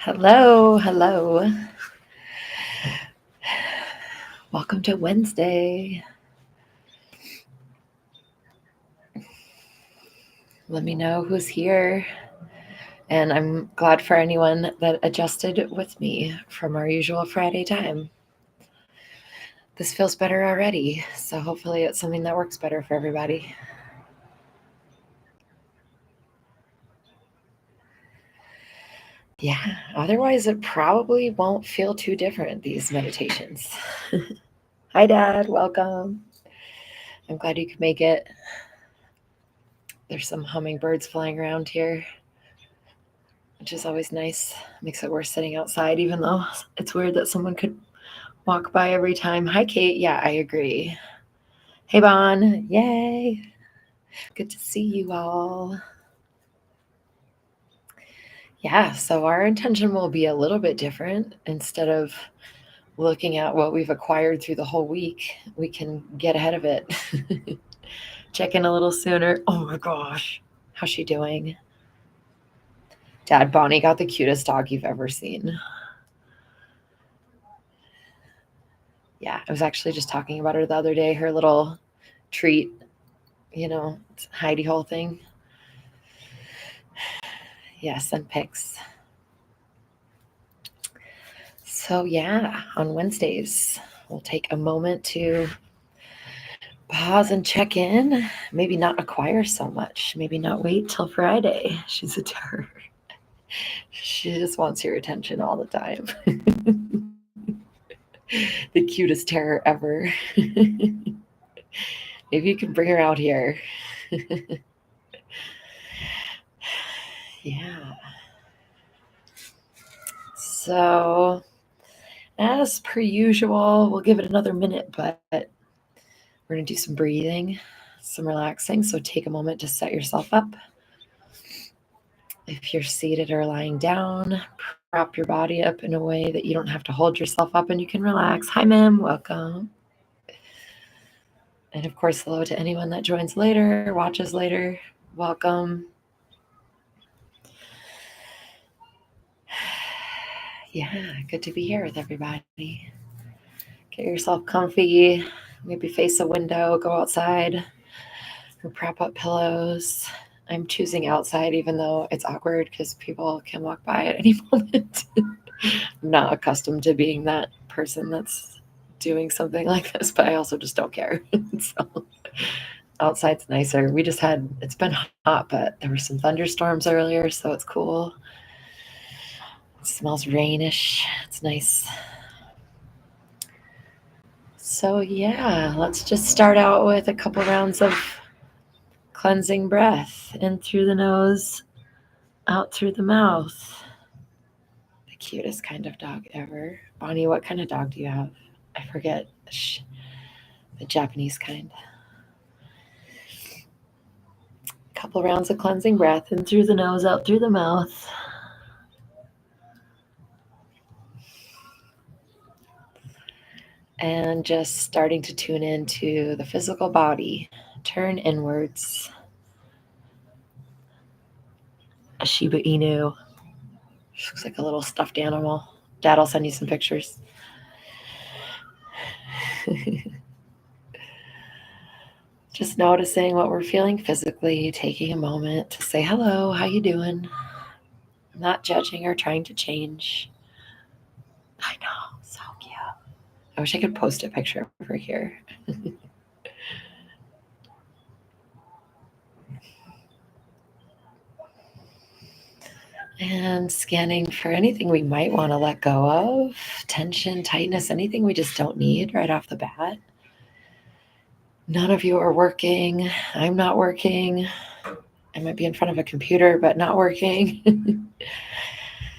Hello, hello. Welcome to Wednesday. Let me know who's here. And I'm glad for anyone that adjusted with me from our usual Friday time. This feels better already, so hopefully it's something that works better for everybody. Yeah, otherwise it probably won't feel too different, these meditations. Hi, Dad. Welcome. I'm glad you could make it. There's some hummingbirds flying around here, which is always nice. Makes it worth sitting outside, even though it's weird that someone could walk by every time. Hi, Kate. Yeah, I agree. Hey, Bon. Yay. Good to see you all. Yeah, so our intention will be a little bit different. Instead of looking at what we've acquired through the whole week, we can get ahead of it. Check in a little sooner. Oh my gosh. How's she doing? Dad, Bonnie got the cutest dog you've ever seen. Yeah, I was actually just talking about her the other day, her little treat, hidey hole thing. Yeah, send pics. So yeah, on Wednesdays, we'll take a moment to pause and check in. Maybe not acquire so much. Maybe not wait till Friday. She's a terror. She just wants your attention all the time. The cutest terror ever. Maybe you can bring her out here. Yeah. So, as per usual, we'll give it another minute, but we're going to do some breathing, some relaxing. So, take a moment to set yourself up. If you're seated or lying down, prop your body up in a way that you don't have to hold yourself up and you can relax. Hi, Mim. Welcome. And of course, hello to anyone that joins later, watches later. Welcome. Yeah, good to be here with everybody. Get yourself comfy, maybe face a window, go outside, or prop up pillows. I'm choosing outside even though it's awkward because people can walk by at any moment. I'm not accustomed to being that person that's doing something like this, but I also just don't care. So outside's nicer. It's been hot, but there were some thunderstorms earlier, so it's cool. It smells rainish. It's nice. So yeah, let's just start out with a couple rounds of cleansing breath in through the nose, out through the mouth. The cutest kind of dog ever. Bonnie, what kind of dog do you have? I forget. The Japanese kind. Couple rounds of cleansing breath in through the nose, out through the mouth. And just starting to tune into the physical body. Turn inwards. A Shiba Inu. She looks like a little stuffed animal. Dad, I'll send you some pictures. Just noticing what we're feeling physically, taking a moment to say hello, how you doing? I'm not judging or trying to change. I know, so cute. I wish I could post a picture over here. And scanning for anything we might want to let go of, tension, tightness, anything we just don't need right off the bat. None of you are working. I'm not working. I might be in front of a computer, but not working.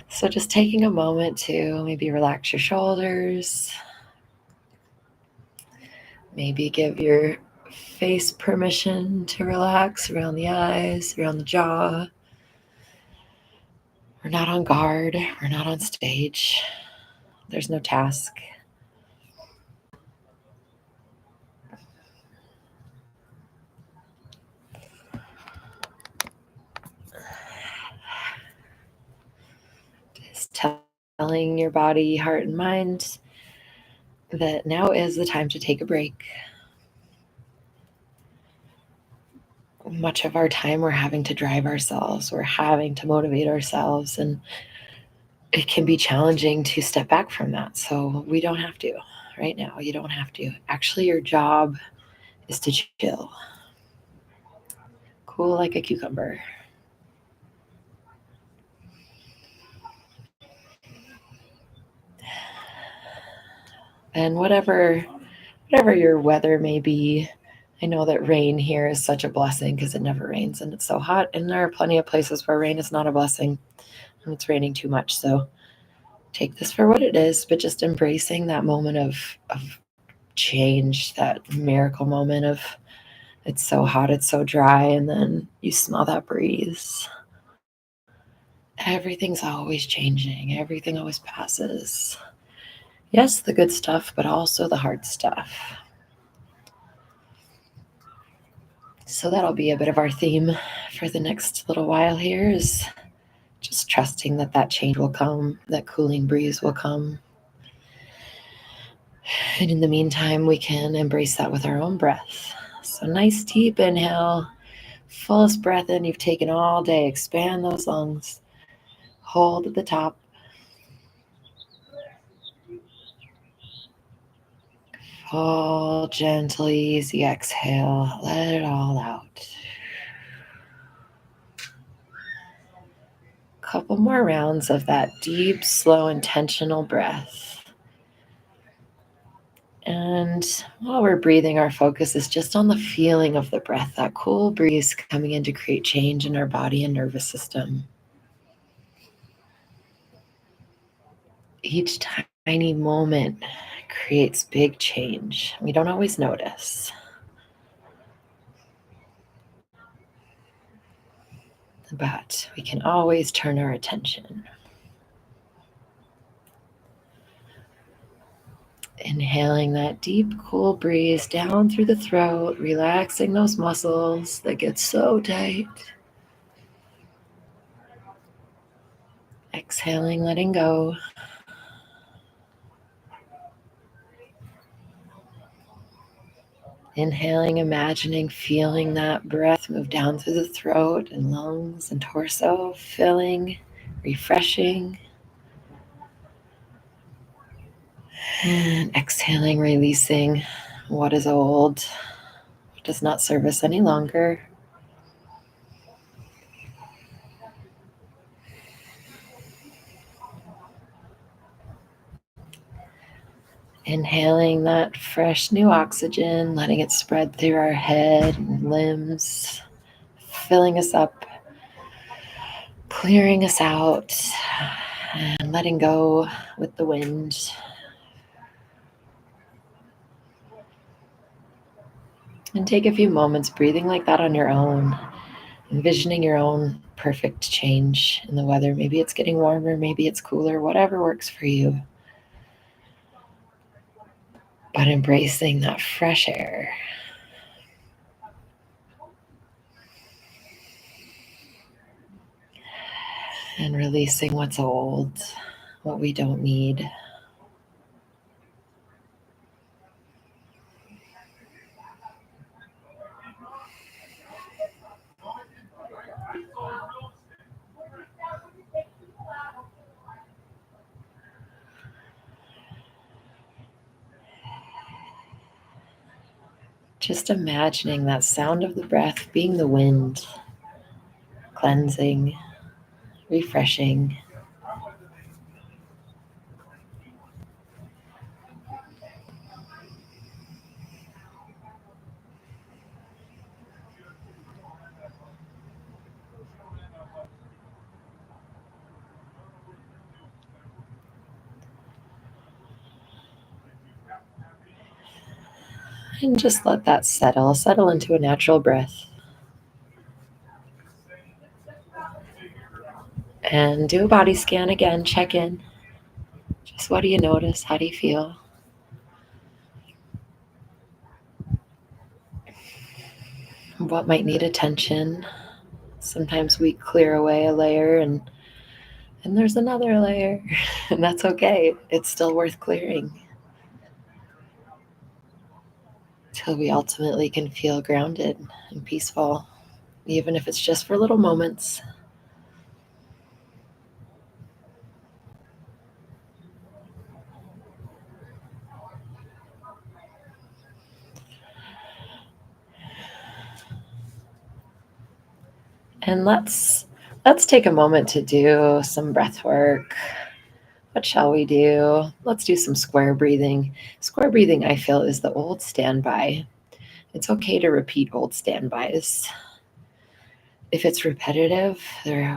So just taking a moment to maybe relax your shoulders. Maybe give your face permission to relax around the eyes, around the jaw. We're not on guard. We're not on stage. There's no task. Just tell telling your body, heart, and mind that now is the time to take a break. Much of our time we're having to drive ourselves, we're having to motivate ourselves, and it can be challenging to step back from that. So we don't have to. Right now, you don't have to. Actually, your job is to chill. Cool like a cucumber. And whatever your weather may be, I know that rain here is such a blessing because it never rains and it's so hot. And there are plenty of places where rain is not a blessing and it's raining too much. So take this for what it is, but just embracing that moment of change, that miracle moment of it's so hot, it's so dry, and then you smell that breeze. Everything's always changing, everything always passes. Yes, the good stuff, but also the hard stuff. So that'll be a bit of our theme for the next little while here is just trusting that that change will come, that cooling breeze will come. And in the meantime, we can embrace that with our own breath. So nice deep inhale, fullest breath in you've taken all day. Expand those lungs. Hold at the top. Full, gentle, easy exhale. Let it all out. Couple more rounds of that deep, slow, intentional breath. And while we're breathing, our focus is just on the feeling of the breath, that cool breeze coming in to create change in our body and nervous system. Each tiny moment creates big change. We don't always notice. But we can always turn our attention. Inhaling that deep, cool breeze down through the throat, relaxing those muscles that get so tight. Exhaling, letting go. Inhaling, imagining, feeling that breath move down through the throat and lungs and torso, filling, refreshing. And exhaling, releasing what is old, what does not serve us any longer. Inhaling that fresh new oxygen, letting it spread through our head and limbs, filling us up, clearing us out, and letting go with the wind. And take a few moments breathing like that on your own, envisioning your own perfect change in the weather. Maybe it's getting warmer, maybe it's cooler, whatever works for you. But embracing that fresh air. And releasing what's old, what we don't need. Just imagining that sound of the breath being the wind, cleansing, refreshing. And just let that settle into a natural breath. And do a body scan again, check in. Just what do you notice? How do you feel? What might need attention? Sometimes we clear away a layer and And there's another layer, and that's okay. It's still worth clearing till we ultimately can feel grounded and peaceful, even if it's just for little moments. And let's take a moment to do some breath work. What shall we do? Let's do some square breathing. Square breathing, I feel, is the old standby. It's okay to repeat old standbys. If it's repetitive,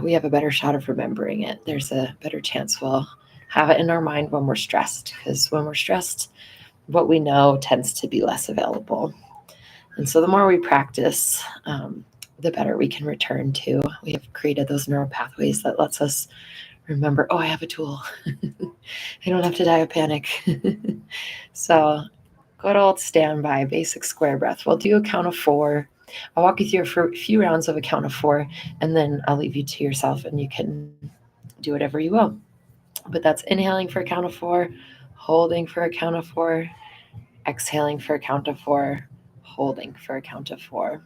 we have a better shot of remembering it. There's a better chance we'll have it in our mind when we're stressed, because when we're stressed, what we know tends to be less available. And so the more we practice, the better we can return to. We have created those neural pathways that lets us remember, oh, I have a tool. I don't have to die of panic. So good old standby, basic square breath. We'll do a count of 4. I'll walk you through for a few rounds of a count of 4, and then I'll leave you to yourself and you can do whatever you will. But that's inhaling for a count of 4, holding for a count of 4, exhaling for a count of 4, holding for a count of 4.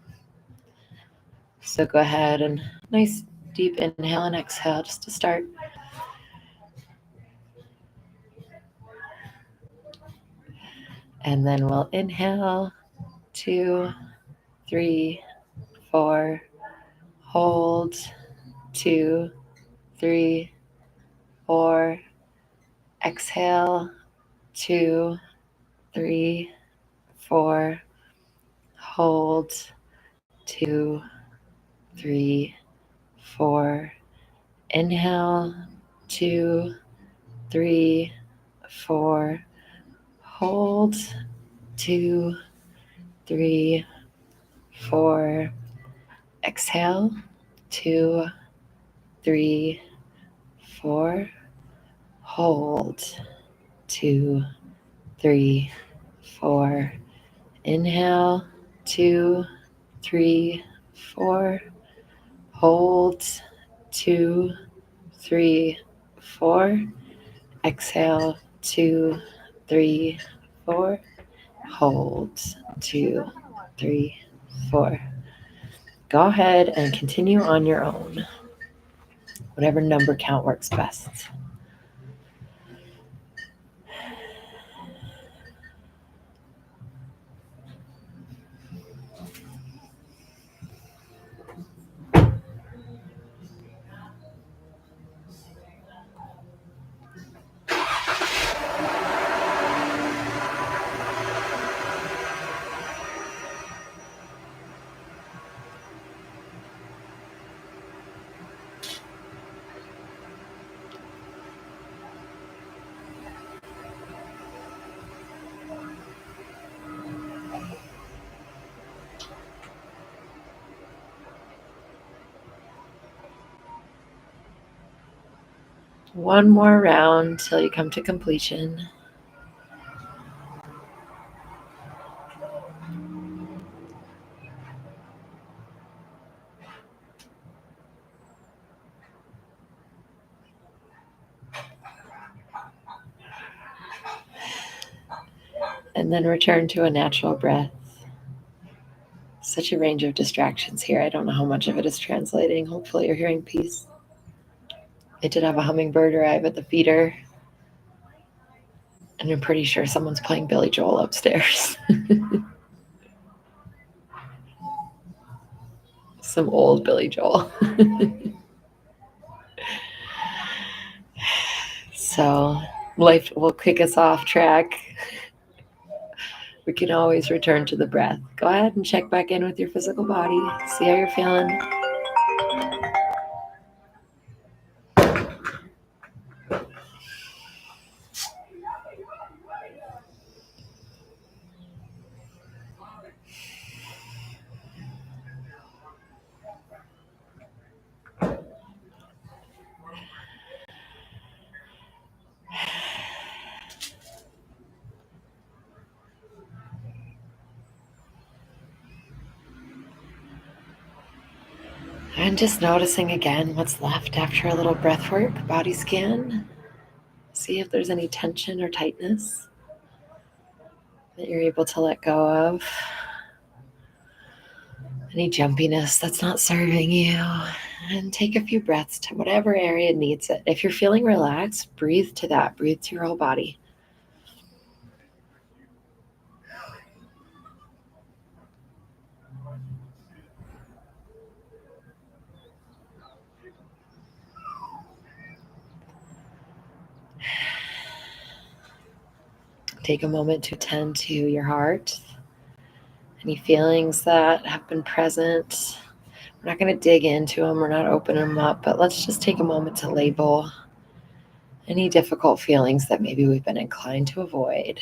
So go ahead and nice deep inhale and exhale just to start. And then we'll inhale, 2, 3, 4, hold, 2, 3, 4, exhale, 2, 3, 4, hold, 2, 3, 4, inhale, 2, 3, 4, hold, 2, 3, 4, exhale, 2, 3, 4, hold, 2, 3, 4, inhale, 2, 3, 4, hold, 2, 3, 4, exhale, 2, 3, 4, hold, 2, 3, 4. Go ahead and continue on your own, whatever number count works best. One more round till you come to completion. And then return to a natural breath. Such a range of distractions here. I don't know how much of it is translating. Hopefully you're hearing peace. I did have a hummingbird arrive at the feeder, and I'm pretty sure someone's playing Billy Joel upstairs. Some old Billy Joel. So life will kick us off track. We can always return to the breath. Go ahead and check back in with your physical body. See how you're feeling. And just noticing again what's left after a little breath work, body scan. See if there's any tension or tightness that you're able to let go of. Any jumpiness that's not serving you. And take a few breaths to whatever area needs it. If you're feeling relaxed, breathe to that. Breathe to your whole body. Take a moment to attend to your heart. Any feelings that have been present. We're not going to dig into them. We're not opening them up. But let's just take a moment to label any difficult feelings that maybe we've been inclined to avoid.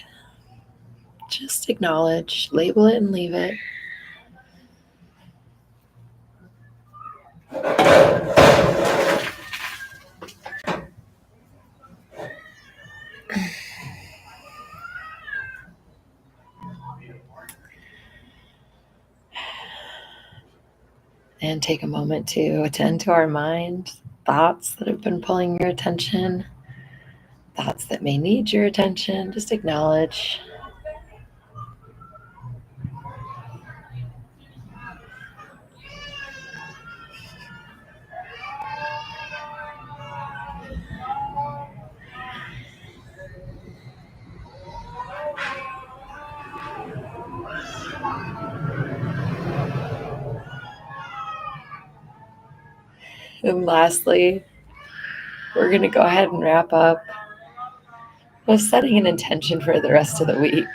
Just acknowledge, label it, and leave it. And take a moment to attend to our mind, thoughts that have been pulling your attention, thoughts that may need your attention. Just acknowledge. And lastly, we're going to go ahead and wrap up with setting an intention for the rest of the week.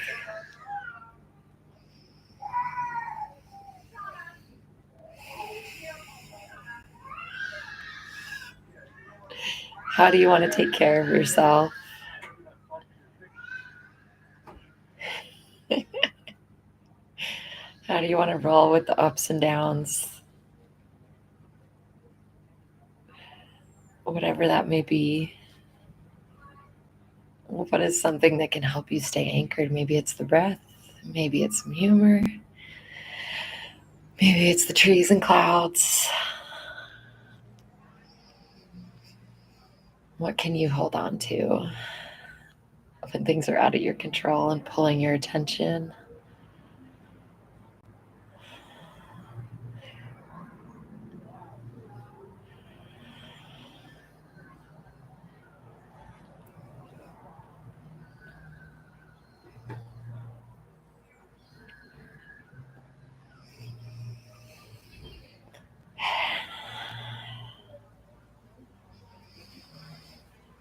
How do you want to take care of yourself? How do you want to roll with the ups and downs? Whatever that may be. What is something that can help you stay anchored? Maybe it's the breath. Maybe it's some humor. Maybe it's the trees and clouds. What can you hold on to when things are out of your control and pulling your attention?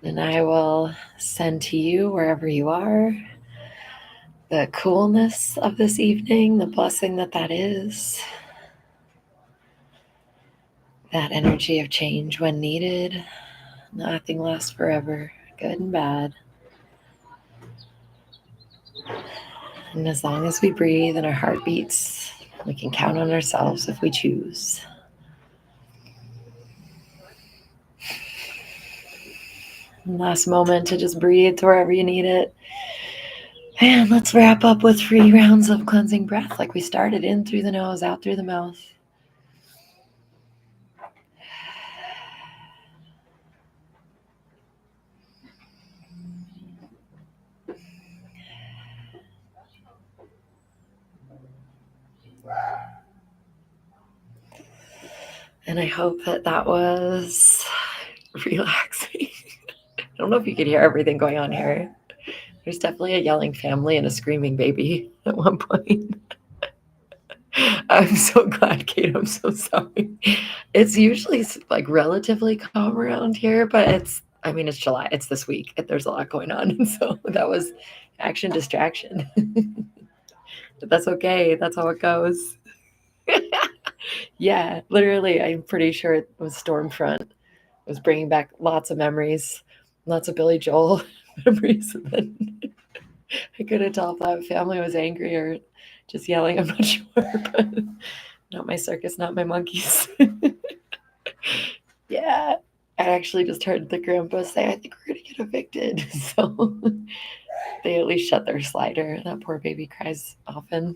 And I will send to you, wherever you are, the coolness of this evening, the blessing that is, that energy of change when needed. Nothing lasts forever, good and bad. And as long as we breathe and our heart beats, we can count on ourselves if we choose. And last moment to just breathe to wherever you need it. And let's wrap up with 3 rounds of cleansing breath like we started, in through the nose, out through the mouth. And I hope that was relaxing. I don't know if you could hear everything going on here. There's definitely a yelling family and a screaming baby at one point. I'm so glad, Kate. I'm so sorry. It's usually like relatively calm around here, but it's July. It's this week. There's a lot going on. And so that was action distraction. But that's okay. That's how it goes. Yeah, literally, I'm pretty sure it was Stormfront. It was bringing back lots of memories, lots of Billy Joel memories. And then I couldn't tell if that family was angry or just yelling. I'm not sure, but not my circus, not my monkeys. Yeah, I actually just heard the grandpa say, I think we're going to get evicted. So they at least shut their slider. That poor baby cries often.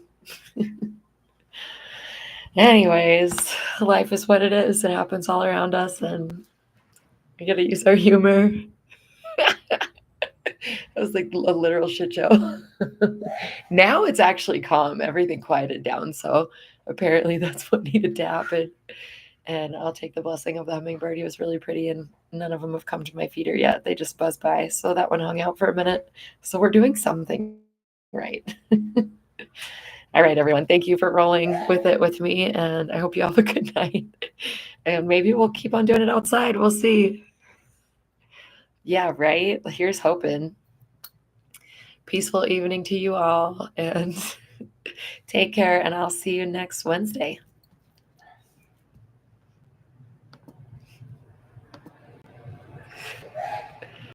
Anyways, life is what it is. It happens all around us, and we got to use our humor. It was like a literal shit show. Now it's actually calm. Everything quieted down. So apparently that's what needed to happen. And I'll take the blessing of the hummingbird. He was really pretty, and none of them have come to my feeder yet. They just buzzed by. So that one hung out for a minute. So we're doing something right. All right, everyone. Thank you for rolling with it with me. And I hope you have a good night. And maybe we'll keep on doing it outside. We'll see. Yeah, right. Here's hoping. Peaceful evening to you all. And take care. And I'll see you next Wednesday.